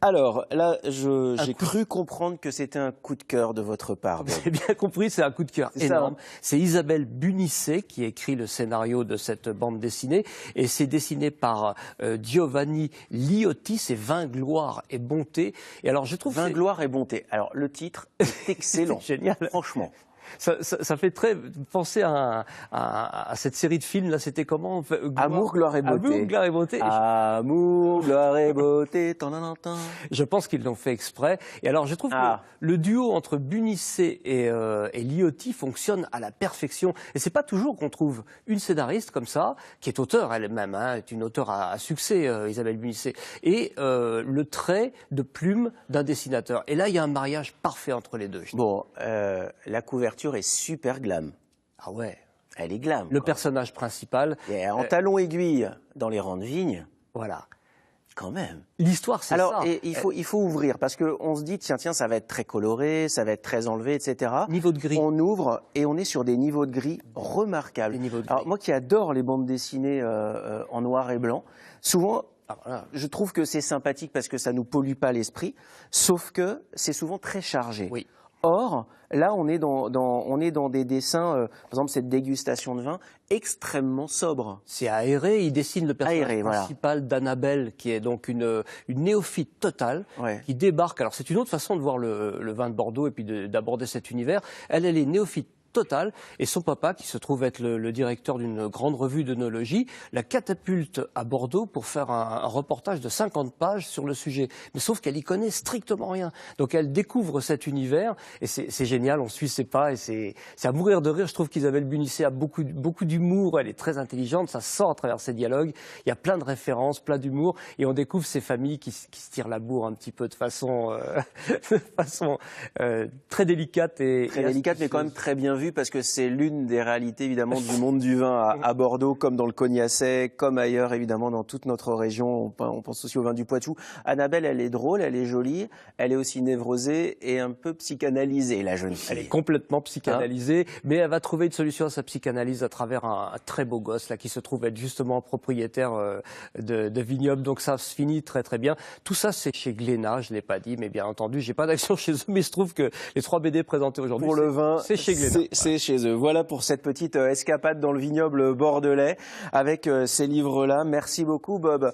Alors, là, j'ai cru comprendre que c'était un coup de cœur de votre part. Vous avez bien compris, c'est un coup de cœur énorme. Ça, hein. C'est Isabelle Bunisset qui écrit le scénario de cette bande dessinée. Et c'est dessiné par Giovanni Liotti, c'est Vin, gloire et bonté. Et alors, je trouve Vin, gloire et bonté. Alors, le titre est excellent. C'est génial. Franchement. Ça fait très penser à cette série de films, là, c'était comment? Amour, gloire et beauté. Amour, gloire et beauté. Amour, gloire et beauté. Je pense qu'ils l'ont fait exprès. Et alors, je trouve que le duo entre Bunisset et Liotti fonctionne à la perfection. Et c'est pas toujours qu'on trouve une scénariste comme ça, qui est auteure elle-même, hein, est une auteure à succès, Isabelle Bunisset, et le trait de plume d'un dessinateur. Et là, il y a un mariage parfait entre les deux. Bon, la couverture est super glam. Ah ouais. Elle est glam. Le personnage principal. Et en talons aiguilles dans les rangs de vigne. Voilà. Quand même. L'histoire, c'est ça. Alors, il faut ouvrir, parce qu'on se dit, tiens, ça va être très coloré, ça va être très enlevé, etc. Niveau de gris. On ouvre et on est sur des niveaux de gris remarquables. Alors, moi qui adore les bandes dessinées en noir et blanc, souvent, je trouve que c'est sympathique parce que ça ne nous pollue pas l'esprit, sauf que c'est souvent très chargé. Oui. Or, là, on est dans des dessins, par exemple cette dégustation de vin, extrêmement sobre. C'est aéré, il dessine le personnage principal d'Annabelle, qui est donc une néophyte totale, qui débarque. Alors c'est une autre façon de voir le vin de Bordeaux et puis d'aborder cet univers. Elle est néophyte totale, et son papa, qui se trouve être le directeur d'une grande revue d'œnologie, la catapulte à Bordeaux pour faire un reportage de 50 pages sur le sujet. Mais sauf qu'elle y connaît strictement rien. Donc elle découvre cet univers, et c'est génial, on suit ses pas, et c'est à mourir de rire. Je trouve qu'Isabelle Bunisset a beaucoup d'humour, elle est très intelligente, ça sort à travers ses dialogues, il y a plein de références, plein d'humour, et on découvre ces familles qui se tirent la bourre un petit peu de façon, très délicate. Très délicate, mais quand même très bien vue, parce que c'est l'une des réalités évidemment du monde du vin à Bordeaux, comme dans le Cognacet, comme ailleurs évidemment dans toute notre région. On pense aussi au vin du Poitou. Annabelle, elle est drôle, elle est jolie, elle est aussi névrosée et un peu psychanalysée, la jeune fille. Elle est complètement psychanalysée, mais elle va trouver une solution à sa psychanalyse à travers un très beau gosse là, qui se trouve être justement propriétaire de vignoble. Donc ça se finit très très bien. Tout ça, c'est chez Glénat, je ne l'ai pas dit, mais bien entendu, j'ai pas d'action chez eux, mais il se trouve que les 3 BD présentés aujourd'hui, pour le vin, c'est chez Glénat. C'est chez eux. Voilà pour cette petite escapade dans le vignoble bordelais avec ces livres-là. Merci beaucoup, Bob.